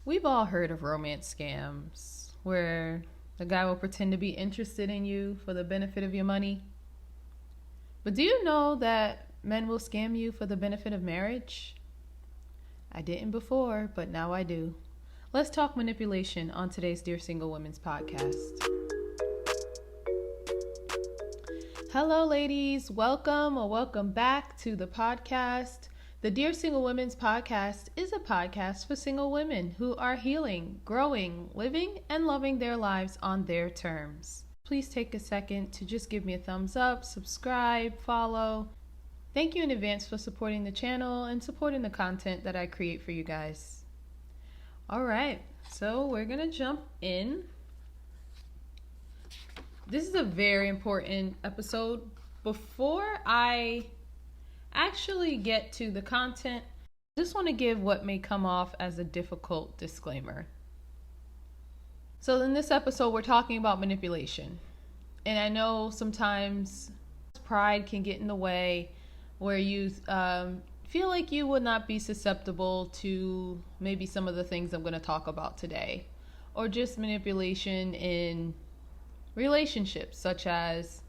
We've all heard of romance scams where the guy will pretend to be interested in you for the benefit of your money. But do you know that men will scam you for the benefit of marriage? I didn't before, but now I do. Let's talk manipulation on today's Dear Single Women's podcast. Hello, ladies. Welcome or welcome back to the podcast. The Dear Single Women's podcast is a podcast for single women who are healing, growing, living, and loving their lives on their terms. Please take a second to just give me a thumbs up, subscribe, follow. Thank you in advance for supporting the channel and supporting the content that I create for you guys. All right, so we're going to jump in. This is a very important episode. Before I actually get to the content, I just want to give what may come off as a difficult disclaimer. So in this episode, we're talking about manipulation. And I know sometimes pride can get in the way where you feel like you would not be susceptible to maybe some of the things I'm going to talk about today. Or just manipulation in relationships, such as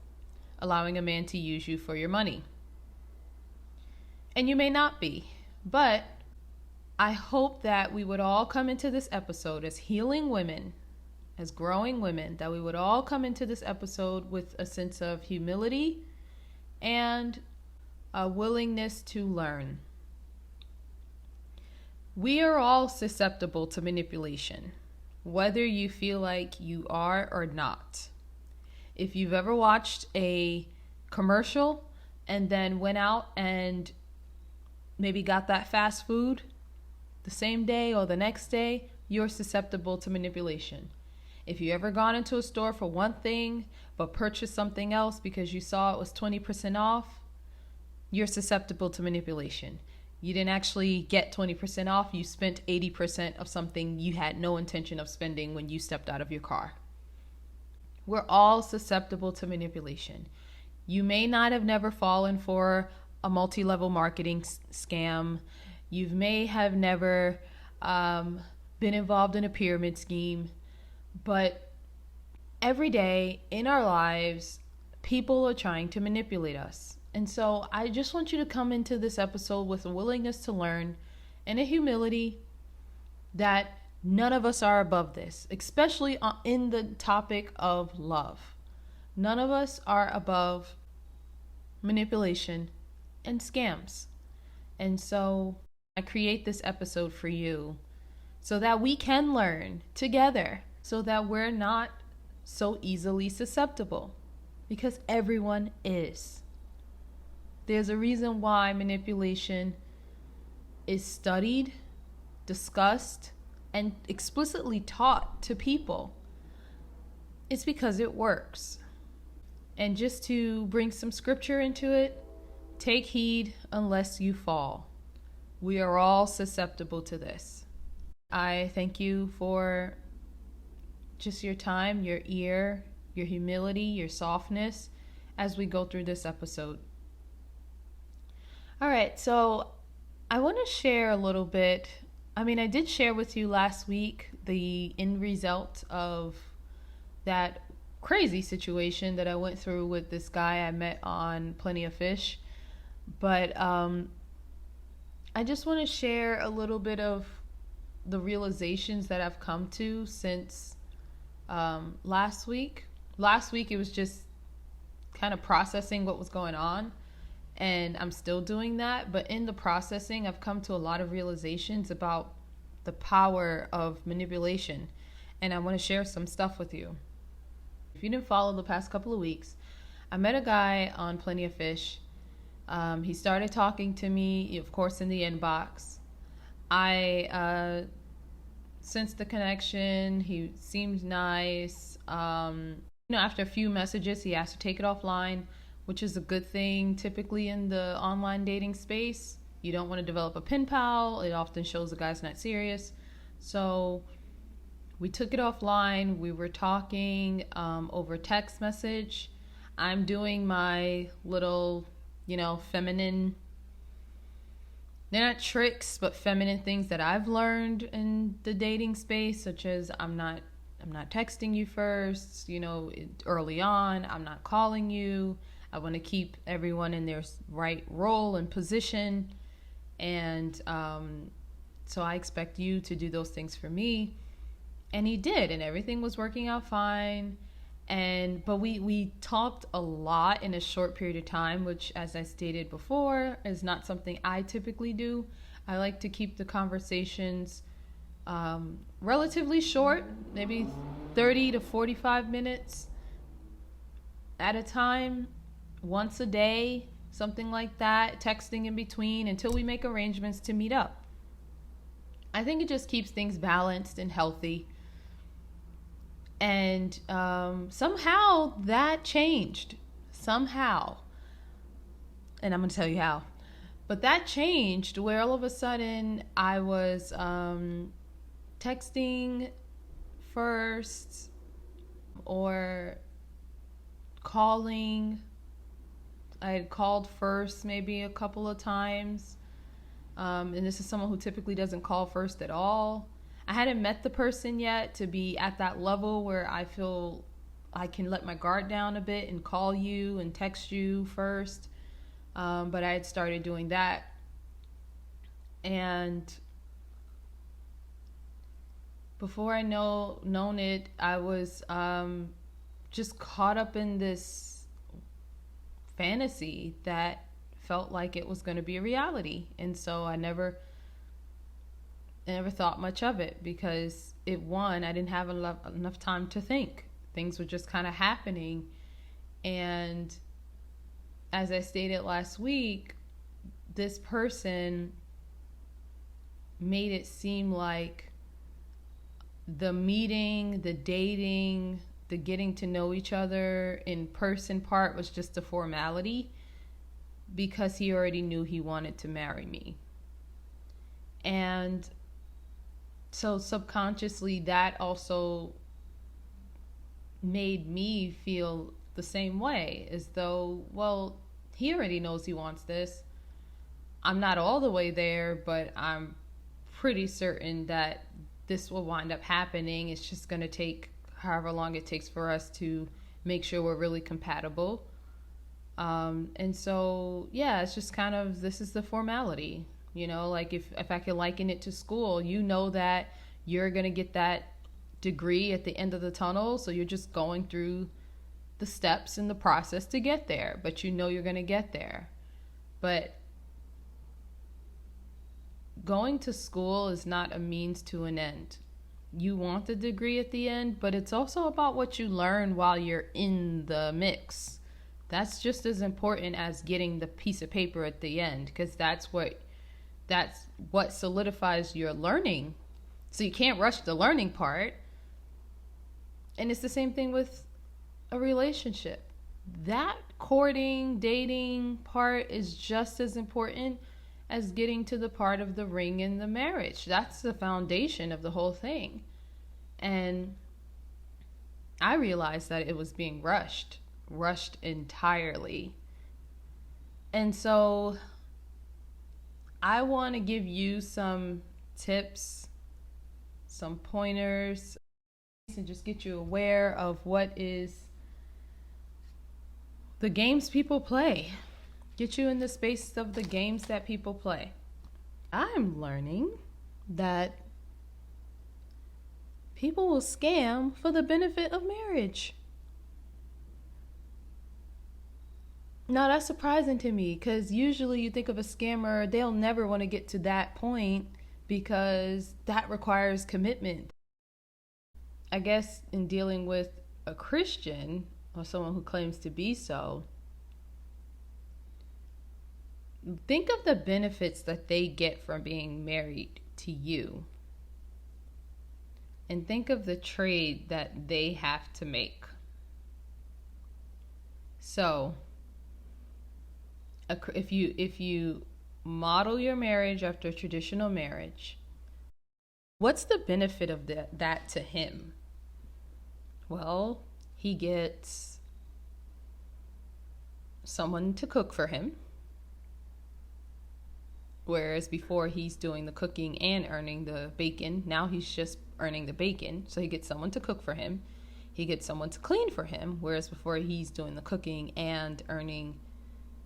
allowing a man to use you for your money. And you may not be, but I hope that we would all come into this episode as healing women, as growing women, that we would all come into this episode with a sense of humility and a willingness to learn. We are all susceptible to manipulation, whether you feel like you are or not. If you've ever watched a commercial and then went out and maybe got that fast food the same day or the next day, you're susceptible to manipulation. If you ever gone into a store for one thing but purchased something else because you saw it was 20% off, you're susceptible to manipulation. You didn't actually get 20% off, you spent 80% of something you had no intention of spending when you stepped out of your car. We're all susceptible to manipulation. You may not have never fallen for a multi-level marketing scam. You may have never been involved in a pyramid scheme, but every day in our lives, people are trying to manipulate us. And so I just want you to come into this episode with a willingness to learn and a humility that none of us are above this, especially in the topic of love. None of us are above manipulation and scams. And so I create this episode for you so that we can learn together, so that we're not so easily susceptible, because everyone is. There's a reason why manipulation is studied, discussed, and explicitly taught to people. It's because it works. And just to bring some scripture into it, take heed unless you fall. We are all susceptible to this. I thank you for just your time, your ear, your humility, your softness as we go through this episode. All right, so I want to share a little bit. I did share with you last week the end result of that crazy situation that I went through with this guy I met on Plenty of Fish. But I just want to share a little bit of the realizations that I've come to since last week. Last week it was just kind of processing what was going on, and I'm still doing that. But in the processing, I've come to a lot of realizations about the power of manipulation, and I want to share some stuff with you. If you didn't follow the past couple of weeks, I met a guy on Plenty of Fish. He started talking to me, of course, in the inbox. I sensed the connection. He seemed nice. After a few messages, he asked to take it offline, which is a good thing. Typically in the online dating space, you don't want to develop a pen pal. It often shows the guy's not serious. So we took it offline. We were talking over text message. I'm doing my little, feminine they're not tricks, but feminine things that I've learned in the dating space, such as I'm not texting you first, early on. I'm not calling you. I want to keep everyone in their right role and position. And so I expect you to do those things for me. And he did, and everything was working out fine. But we talked a lot in a short period of time, which, as I stated before, is not something I typically do. I like to keep the conversations relatively short, maybe 30 to 45 minutes at a time, once a day, something like that, texting in between until we make arrangements to meet up. I think it just keeps things balanced and healthy. And somehow that changed. Somehow. And I'm going to tell you how. But that changed where all of a sudden I was texting first or calling. I had called first maybe a couple of times. And this is someone who typically doesn't call first at all. I hadn't met the person yet to be at that level where I feel I can let my guard down a bit and call you and text you first. But I had started doing that. And before I known it, I was just caught up in this fantasy that felt like it was going to be a reality. And so I never thought much of it because I didn't have enough time to think. Things were just kind of happening. And as I stated last week, this person made it seem like the meeting, the dating, the getting to know each other in person part was just a formality because he already knew he wanted to marry me. And so subconsciously that also made me feel the same way, as though, well, he already knows he wants this. I'm not all the way there, but I'm pretty certain that this will wind up happening. It's just going to take however long it takes for us to make sure we're really compatible. And so, yeah, it's just kind of, this is the formality. Like if I could liken it to school, that you're going to get that degree at the end of the tunnel. So you're just going through the steps in the process to get there, but you're going to get there. But going to school is not a means to an end. You want the degree at the end, but it's also about what you learn while you're in the mix. That's just as important as getting the piece of paper at the end, because that's what solidifies your learning. So you can't rush the learning part. And it's the same thing with a relationship. That courting, dating part is just as important as getting to the part of the ring and the marriage. That's the foundation of the whole thing. And I realized that it was being rushed entirely. And so I want to give you some tips, some pointers, and just get you aware of what is the games people play. Get you in the space of the games that people play. I'm learning that people will scam for the benefit of marriage. Now that's surprising to me, because usually you think of a scammer, they'll never want to get to that point because that requires commitment. I guess in dealing with a Christian or someone who claims to be so, think of the benefits that they get from being married to you. And think of the trade that they have to make. So, if you model your marriage after a traditional marriage, what's the benefit of that to him? Well, he gets someone to cook for him. Whereas before he's doing the cooking and earning the bacon. Now he's just earning the bacon. So he gets someone to cook for him. He gets someone to clean for him. Whereas before he's doing the cooking and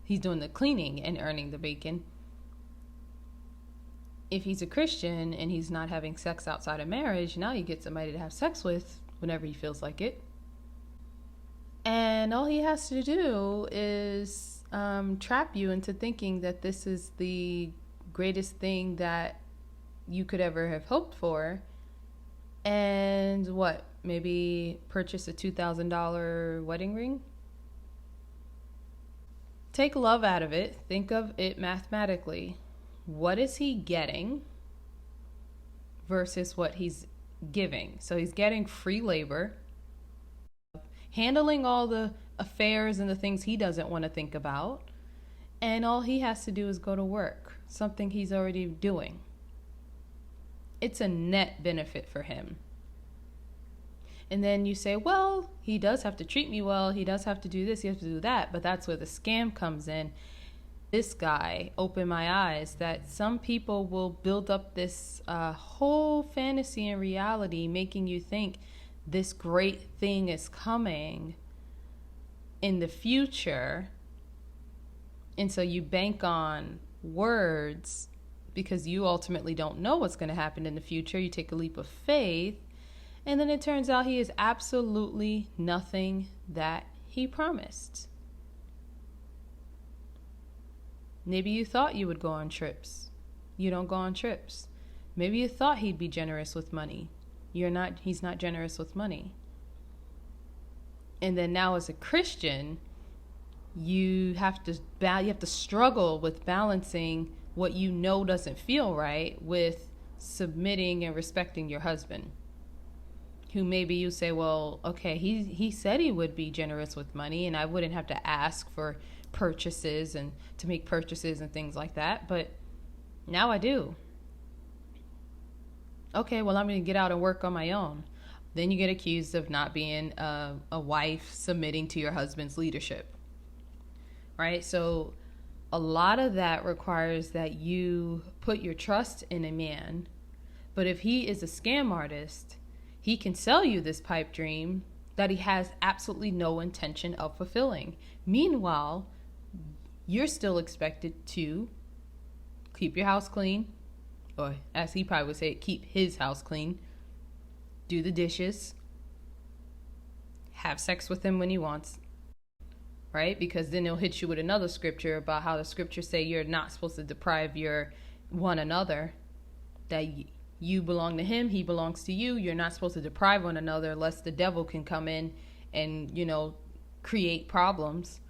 he's doing the cleaning and earning the bacon. If he's a Christian and he's not having sex outside of marriage, now you get somebody to have sex with whenever he feels like it. And all he has to do is trap you into thinking that this is the greatest thing that you could ever have hoped for. And what? Maybe purchase a $2,000 wedding ring? Take love out of it. Think of it mathematically. What is he getting versus what he's giving? So he's getting free labor, handling all the affairs and the things he doesn't want to think about, and all he has to do is go to work, something he's already doing. It's a net benefit for him. And then you say, well, he does have to treat me well, he does have to do this, he has to do that, but that's where the scam comes in. This guy opened my eyes that some people will build up this whole fantasy and reality, making you think this great thing is coming in the future. And so you bank on words because you ultimately don't know what's going to happen in the future. You take a leap of faith, and then it turns out he is absolutely nothing that he promised. Maybe you thought you would go on trips. You don't go on trips. Maybe you thought he'd be generous with money. He's not generous with money. And then now as a Christian, you have to struggle with balancing what you know doesn't feel right with submitting and respecting your husband. Who maybe you say, well, okay, he said he would be generous with money and I wouldn't have to ask for purchases and to make purchases and things like that, but now I do. Okay, well, I'm going to get out and work on my own. Then you get accused of not being a wife submitting to your husband's leadership, right? So a lot of that requires that you put your trust in a man, but if he is a scam artist, he can sell you this pipe dream that he has absolutely no intention of fulfilling. Meanwhile, you're still expected to keep your house clean, or as he probably would say, keep his house clean, do the dishes, have sex with him when he wants, right? Because then he'll hit you with another scripture about how the scriptures say you're not supposed to deprive your one another, that you belong to him, he belongs to you. You're not supposed to deprive one another lest the devil can come in and, create problems.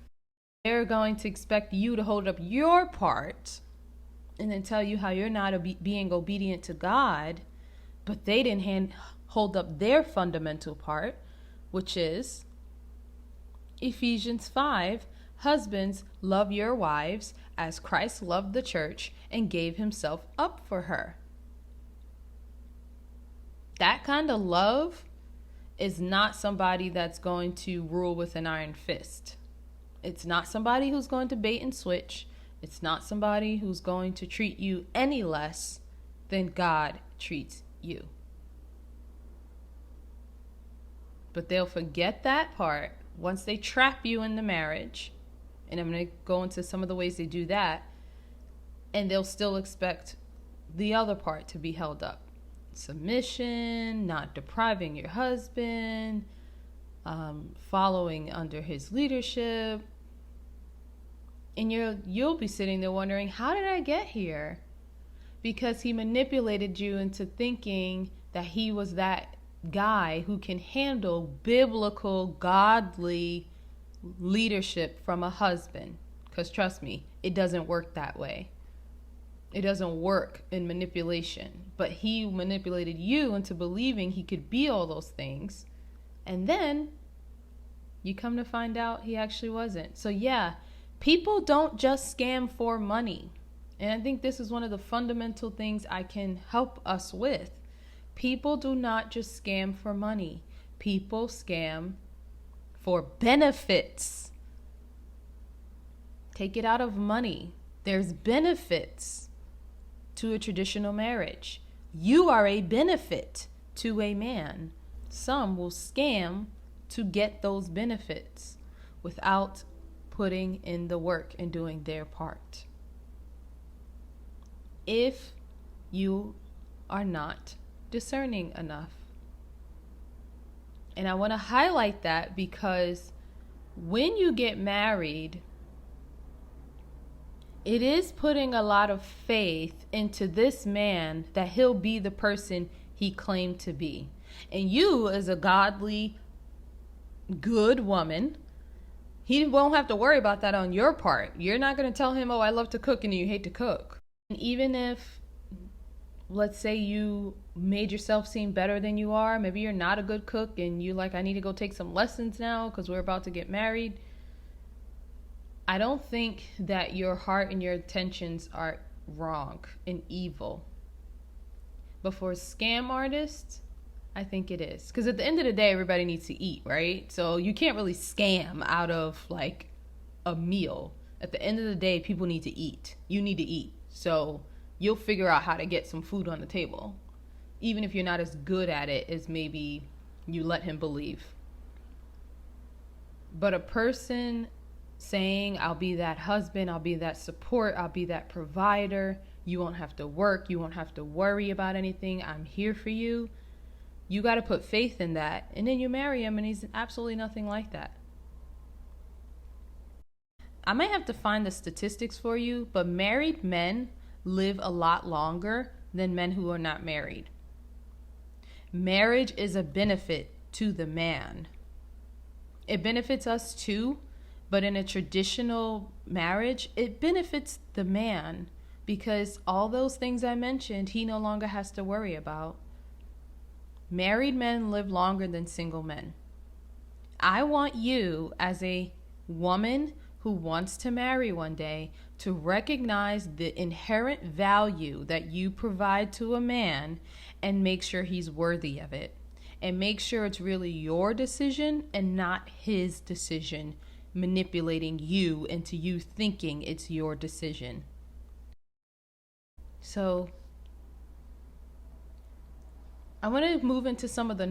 They're going to expect you to hold up your part and then tell you how you're not being obedient to God, but they didn't hold up their fundamental part, which is Ephesians 5, husbands, love your wives as Christ loved the church and gave himself up for her. That kind of love is not somebody that's going to rule with an iron fist. It's not somebody who's going to bait and switch. It's not somebody who's going to treat you any less than God treats you. But they'll forget that part once they trap you in the marriage. And I'm going to go into some of the ways they do that. And they'll still expect the other part to be held up. Submission, not depriving your husband, following under his leadership. And you'll be sitting there wondering, how did I get here? Because he manipulated you into thinking that he was that guy who can handle biblical, godly leadership from a husband. Because trust me, it doesn't work that way. It doesn't work in manipulation. But he manipulated you into believing he could be all those things. And then you come to find out he actually wasn't. So yeah, people don't just scam for money. And I think this is one of the fundamental things I can help us with. People do not just scam for money. People scam for benefits. Take it out of money. There's benefits. to a traditional marriage. You are a benefit to a man. Some will scam to get those benefits without putting in the work and doing their part. If you are not discerning enough. And I want to highlight that because when you get married, it is putting a lot of faith into this man that he'll be the person he claimed to be. And you, as a godly, good woman, he won't have to worry about that on your part. You're not going to tell him, oh, I love to cook and you hate to cook. And even if, let's say you made yourself seem better than you are, maybe you're not a good cook and you like, I need to go take some lessons now because we're about to get married. I don't think that your heart and your intentions are wrong and evil. But for scam artists, I think it is. Because at the end of the day, everybody needs to eat, right? So you can't really scam out of like a meal. At the end of the day, people need to eat. You need to eat. So you'll figure out how to get some food on the table, even if you're not as good at it as maybe you let him believe. But a person saying, I'll be that husband, I'll be that support, I'll be that provider, you won't have to work, you won't have to worry about anything, I'm here for you. You got to put faith in that. And then you marry him and he's absolutely nothing like that. I might have to find the statistics for you, but married men live a lot longer than men who are not married. Marriage is a benefit to the man. It benefits us too, but in a traditional marriage, it benefits the man because all those things I mentioned, he no longer has to worry about. Married men live longer than single men. I want you, as a woman who wants to marry one day, to recognize the inherent value that you provide to a man and make sure he's worthy of it. And make sure it's really your decision and not his decision, manipulating you into you thinking it's your decision. So I want to move into some of the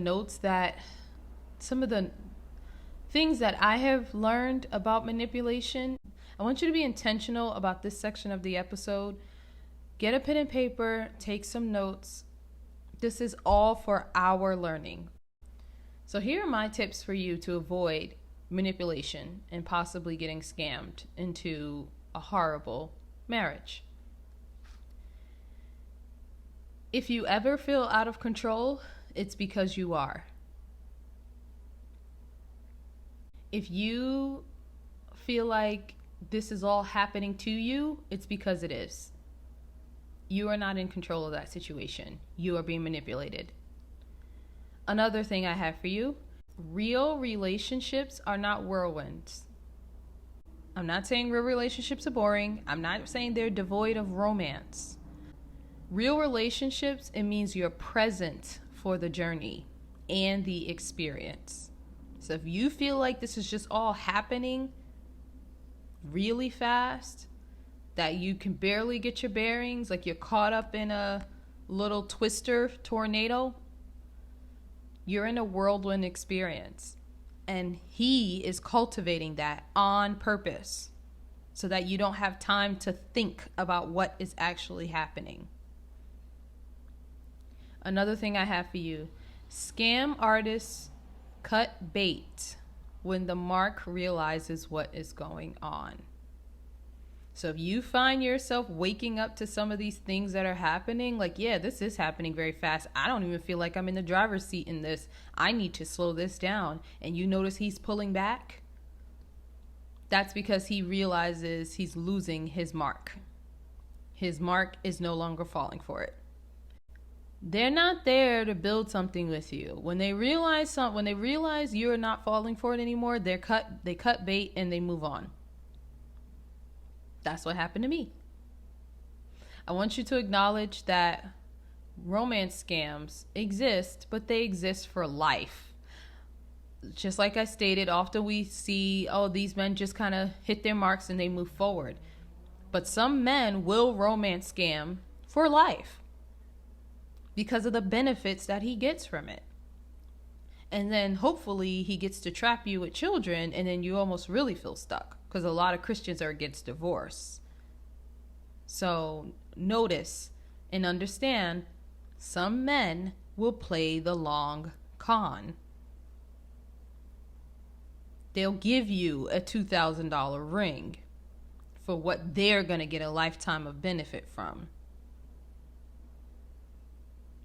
things that I have learned about manipulation. I want you to be intentional about this section of the episode. Get a pen and paper, take some notes. This is all for our learning. So here are my tips for you to avoid manipulation and possibly getting scammed into a horrible marriage. If you ever feel out of control, it's because you are. If you feel like this is all happening to you, it's because it is. You are not in control of that situation. You are being manipulated. Another thing I have for you, real relationships are not whirlwinds. I'm not saying real relationships are boring. I'm not saying they're devoid of romance. Real relationships, it means you're present for the journey and the experience. So if you feel like this is just all happening really fast, that you can barely get your bearings, like you're caught up in a little twister tornado, you're in a whirlwind experience. And he is cultivating that on purpose so that you don't have time to think about what is actually happening. Another thing I have for you, scam artists cut bait when the mark realizes what is going on. So if you find yourself waking up to some of these things that are happening, like, yeah, this is happening very fast. I don't even feel like I'm in the driver's seat in this. I need to slow this down. And you notice he's pulling back. That's because he realizes he's losing his mark. His mark is no longer falling for it. They're not there to build something with you. When they realize you're not falling for it anymore, they cut bait and they move on. That's what happened to me. I want you to acknowledge that romance scams exist, but they exist for life. Just like I stated, often we see, these men just kind of hit their marks and they move forward. But some men will romance scam for life because of the benefits that he gets from it. And then hopefully he gets to trap you with children, and then you almost really feel stuck, because a lot of Christians are against divorce. So notice and understand, some men will play the long con. They'll give you a $2,000 ring for what they're going to get a lifetime of benefit from.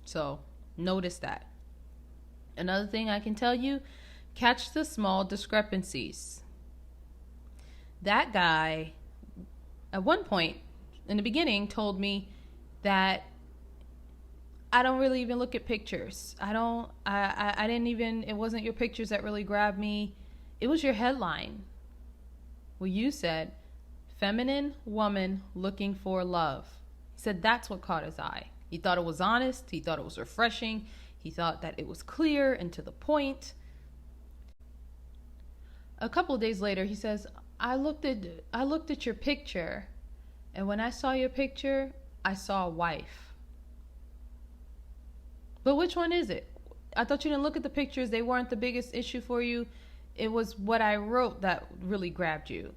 So notice that. Another thing I can tell you, catch the small discrepancies. That guy, at one point in the beginning, told me that I don't really even look at pictures. I didn't even, it wasn't your pictures that really grabbed me. It was your headline. Well, you said, feminine woman looking for love. He said that's what caught his eye. He thought it was honest. He thought it was refreshing. He thought that it was clear and to the point. A couple of days later, he says, I looked at your picture, and when I saw your picture, I saw a wife. But which one is it? I thought you didn't look at the pictures. They weren't the biggest issue for you. It was what I wrote that really grabbed you.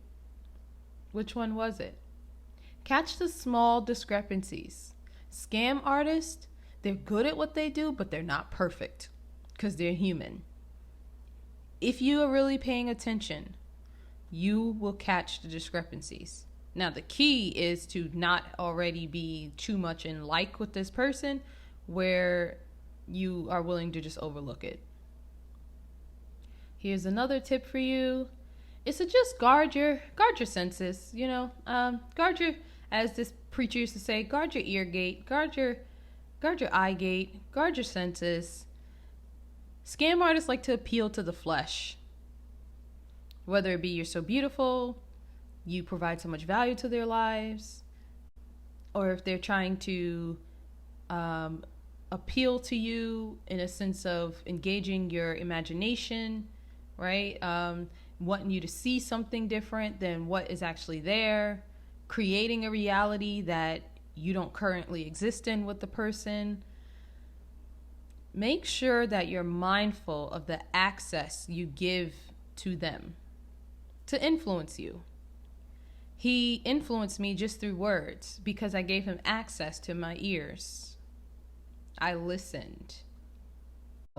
Which one was it? Catch the small discrepancies. Scam artists, they're good at what they do, but they're not perfect because they're human. If you are really paying attention, you will catch the discrepancies. Now, the key is to not already be too much in like with this person where you are willing to just overlook it. Here's another tip for you. It's to just guard your senses, guard your, as this preacher used to say, guard your ear gate, guard your eye gate, guard your senses. Scam artists like to appeal to the flesh. Whether it be you're so beautiful, you provide so much value to their lives, or if they're trying to appeal to you in a sense of engaging your imagination, right? Wanting you to see something different than what is actually there, creating a reality that you don't currently exist in with the person. Make sure that you're mindful of the access you give to them to influence you. He influenced me just through words because I gave him access to my ears. I listened.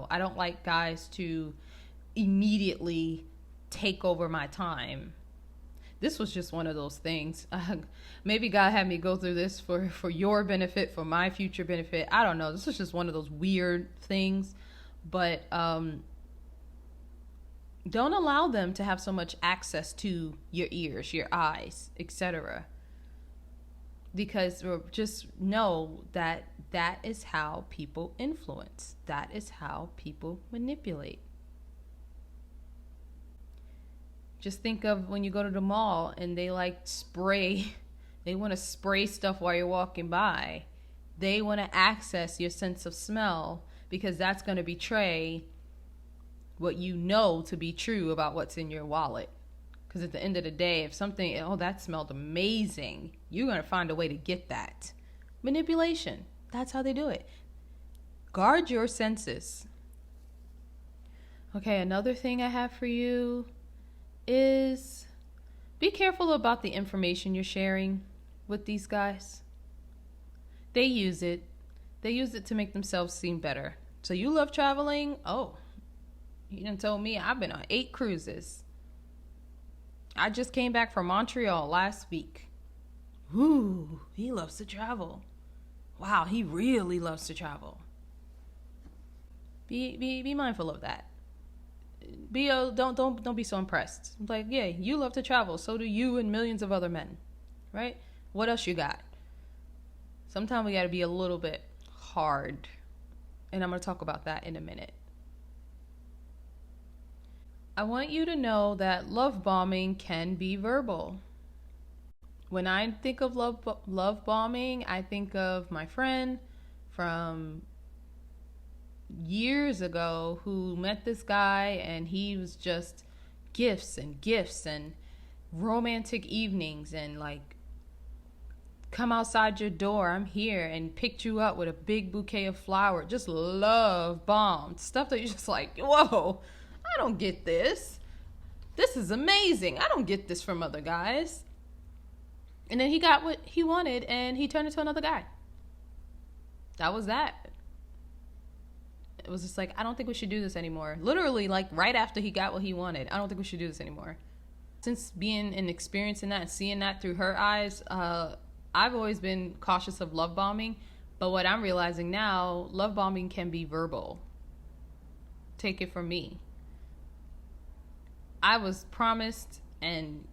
I don't like guys to immediately take over my time. This was just one of those things. Maybe God had me go through this for your benefit, for my future benefit. I don't know. This was just one of those weird things. But don't allow them to have so much access to your ears, your eyes, etc. Because just know that that is how people influence. That is how people manipulate. Just think of when you go to the mall and they want to spray stuff while you're walking by. They want to access your sense of smell because that's going to betray what you know to be true about what's in your wallet. Because at the end of the day, if something, that smelled amazing, you're going to find a way to get that. Manipulation. That's how they do it. Guard your senses. Okay, another thing I have for you is be careful about the information you're sharing with these guys. They use it to make themselves seem better. So you love traveling? Oh, you done told me I've been on 8 cruises. I just came back from Montreal last week. Ooh, he loves to travel. Wow, he really loves to travel. Be mindful of that. Don't be so impressed. Like, yeah, you love to travel. So do you and millions of other men, right? What else you got? Sometimes we got to be a little bit hard. And I'm going to talk about that in a minute. I want you to know that love bombing can be verbal. When I think of love bombing, I think of my friend from years ago who met this guy, and he was just gifts and romantic evenings and like come outside your door, I'm here, and picked you up with a big bouquet of flowers. Just love bombed. Stuff that you're just like, whoa, I don't get this. This is amazing. I don't get this from other guys. And then he got what he wanted and he turned into another guy. That was that. It was just like, I don't think we should do this anymore. Literally, like right after he got what he wanted, I don't think we should do this anymore. Since being and experiencing that and seeing that through her eyes, I've always been cautious of love bombing. But what I'm realizing now, love bombing can be verbal. Take it from me. I was promised and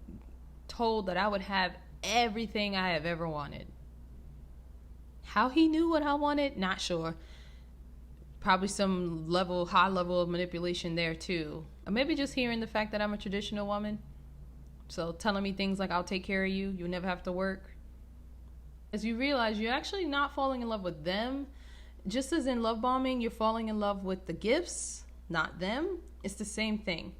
told that I would have everything I have ever wanted. How he knew what I wanted, not sure. Probably some high level of manipulation there too. Or maybe just hearing the fact that I'm a traditional woman. So telling me things like, I'll take care of you, you'll never have to work. As you realize, you're actually not falling in love with them. Just as in love bombing, you're falling in love with the gifts, not them. It's the same thing.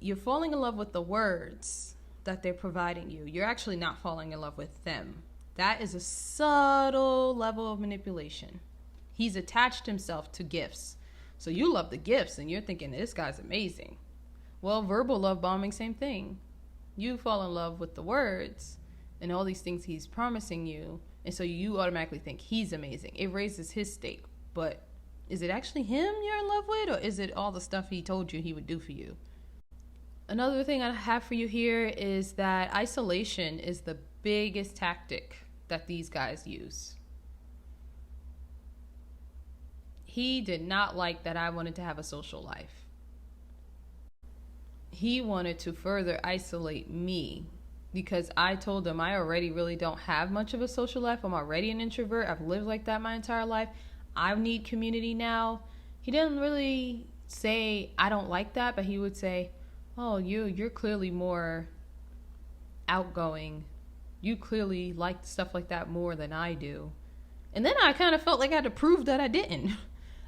You're falling in love with the words that they're providing you. You're actually not falling in love with them. That is a subtle level of manipulation. He's attached himself to gifts. So you love the gifts and you're thinking, this guy's amazing. Well, verbal love bombing, same thing. You fall in love with the words and all these things he's promising you. And so you automatically think he's amazing. It raises his stake. But is it actually him you're in love with, or is it all the stuff he told you he would do for you? Another thing I have for you here is that isolation is the biggest tactic that these guys use. He did not like that I wanted to have a social life. He wanted to further isolate me because I told him I already really don't have much of a social life. I'm already an introvert. I've lived like that my entire life. I need community now. He didn't really say I don't like that, but he would say, oh, you're clearly more outgoing. You clearly like stuff like that more than I do. And then I kind of felt like I had to prove that I didn't.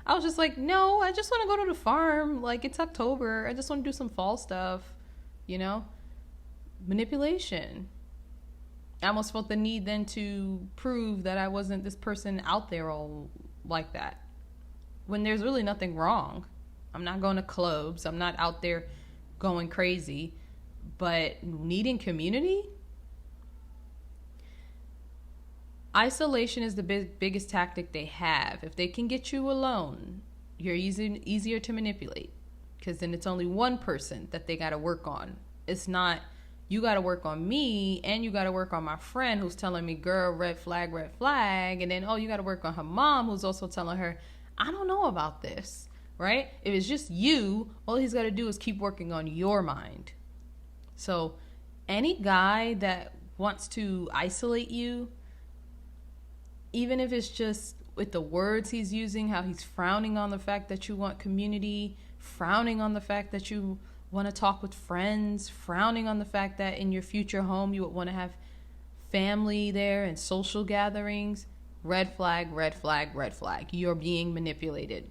I was just like, no, I just want to go to the farm. Like, it's October. I just want to do some fall stuff, you know? Manipulation. I almost felt the need then to prove that I wasn't this person out there all like that. When there's really nothing wrong. I'm not going to clubs. I'm not out there going crazy. But needing community? Isolation is the biggest tactic they have. If they can get you alone, you're easier to manipulate. Because then it's only one person that they got to work on. It's not, you got to work on me and you got to work on my friend who's telling me, girl, red flag, red flag. And then, oh, you got to work on her mom who's also telling her, I don't know about this, right? If it's just you, all he's got to do is keep working on your mind. So any guy that wants to isolate you, even if it's just with the words he's using, how he's frowning on the fact that you want community, frowning on the fact that you want to talk with friends, frowning on the fact that in your future home you would want to have family there and social gatherings, red flag, red flag, red flag. You're being manipulated.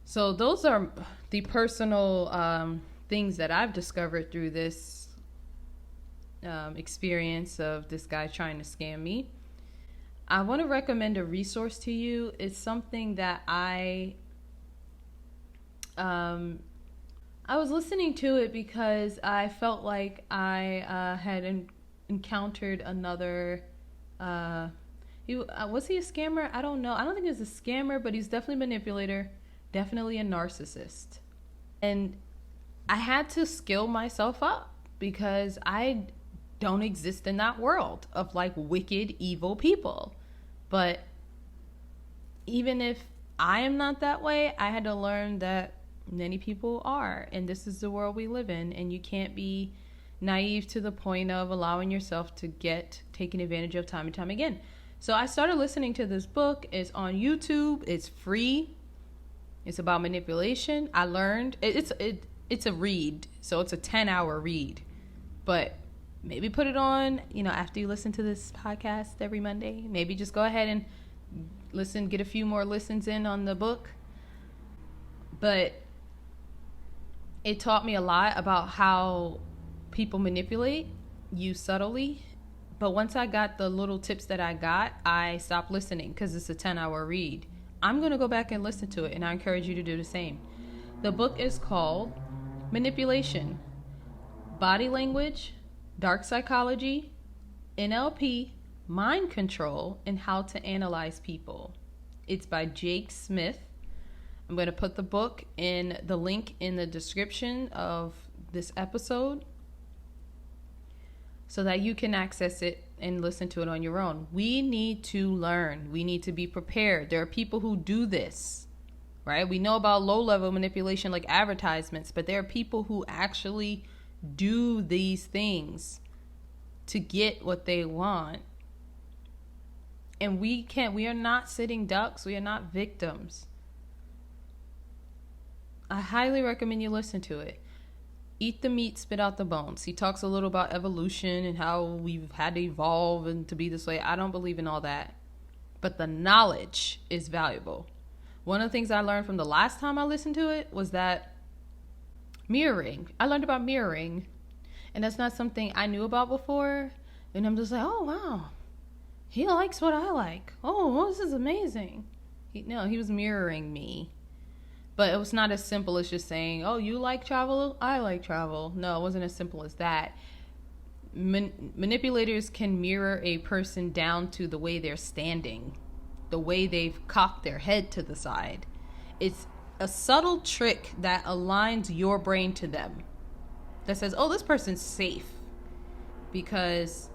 So those are the personal things that I've discovered through this experience of this guy trying to scam me. I want to recommend a resource to you. It's something that I was listening to it because I felt like I had encountered another was he a scammer? I don't know. I don't think he was a scammer, but he's definitely a manipulator, definitely a narcissist. And I had to skill myself up because I don't exist in that world of like wicked, evil people. But even if I am not that way, I had to learn that many people are. And this is the world we live in. And you can't be naive to the point of allowing yourself to get taken advantage of time and time again. So I started listening to this book. It's on YouTube. It's free. It's about manipulation. I learned it's a read. So it's a 10-hour read. But maybe put it on, after you listen to this podcast every Monday. Maybe just go ahead and listen, get a few more listens in on the book. But it taught me a lot about how people manipulate used subtly. But once I got the little tips that I got, I stopped listening because it's a 10-hour read. I'm going to go back and listen to it, and I encourage you to do the same. The book is called Manipulation, Body Language, Dark Psychology, NLP, Mind Control, and How to Analyze People. It's by Jake Smith. I'm going to put the book in the link in the description of this episode so that you can access it and listen to it on your own. We need to learn. We need to be prepared. There are people who do this, right? We know about low-level manipulation like advertisements, but there are people who actually do these things to get what they want. And we are not sitting ducks. We are not victims. I highly recommend you listen to it. Eat the meat, spit out the bones. He talks a little about evolution and how we've had to evolve and to be this way. I don't believe in all that. But the knowledge is valuable. One of the things I learned from the last time I listened to it was that mirroring. I learned about mirroring. And that's not something I knew about before. And I'm just like, oh, wow. He likes what I like. Oh, this is amazing. He was mirroring me. But it was not as simple as just saying, oh, you like travel? I like travel. No, it wasn't as simple as that. Manipulators can mirror a person down to the way they're standing, the way they've cocked their head to the side. It's a subtle trick that aligns your brain to them. That says, oh, this person's safe. Because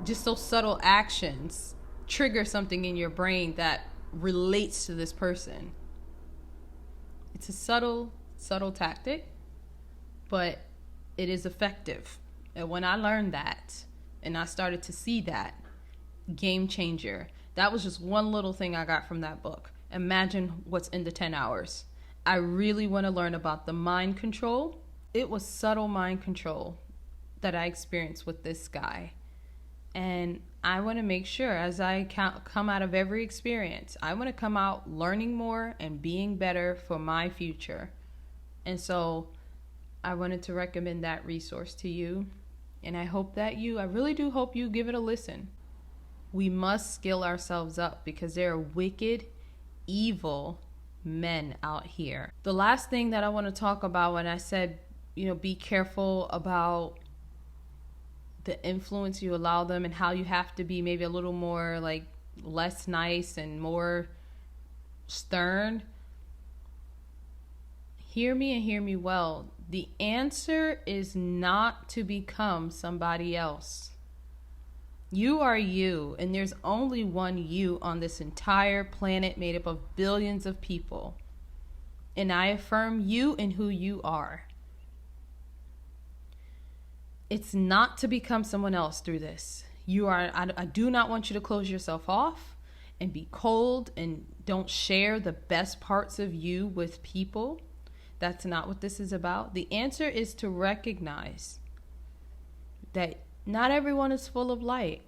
just those subtle actions trigger something in your brain that relates to this person. It's a subtle tactic, but it is effective. And when I learned that and I started to see that, game changer. That was just one little thing I got from that book. Imagine what's in the 10 hours. I really want to learn about the mind control. It was subtle mind control that I experienced with this guy. And I want to make sure as I come out of every experience, I want to come out learning more and being better for my future. And so I wanted to recommend that resource to you. And I really do hope you give it a listen. We must skill ourselves up because there are wicked, evil men out here. The last thing that I want to talk about when I said, be careful about the influence you allow them and how you have to be maybe a little more less nice and more stern. Hear me and hear me well. The answer is not to become somebody else. You are you, and there's only one you on this entire planet made up of billions of people. And I affirm you and who you are. It's not to become someone else through this. I do not want you to close yourself off and be cold and don't share the best parts of you with people. That's not what this is about. The answer is to recognize that not everyone is full of light.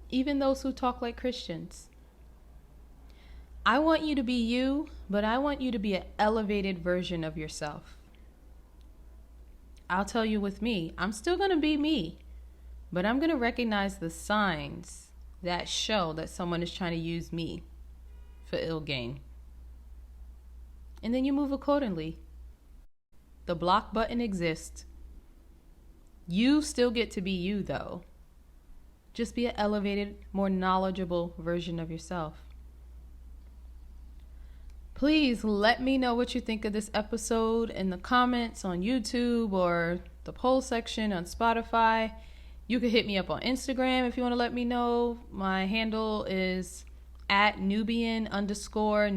Even those who talk like Christians. I want you to be you, but I want you to be an elevated version of yourself. I'll tell you with me, I'm still going to be me, but I'm going to recognize the signs that show that someone is trying to use me for ill gain. And then you move accordingly. The block button exists. You still get to be you, though. Just be an elevated, more knowledgeable version of yourself. Please let me know what you think of this episode in the comments on YouTube or the poll section on Spotify. You can hit me up on Instagram if you want to let me know. My handle is @Nubian_Nintra,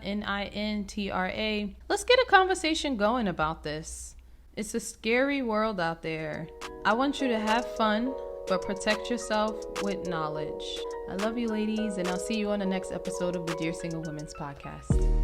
Nintra. Let's get a conversation going about this. It's a scary world out there. I want you to have fun, but protect yourself with knowledge. I love you, ladies, and I'll see you on the next episode of the Dear Single Women's Podcast.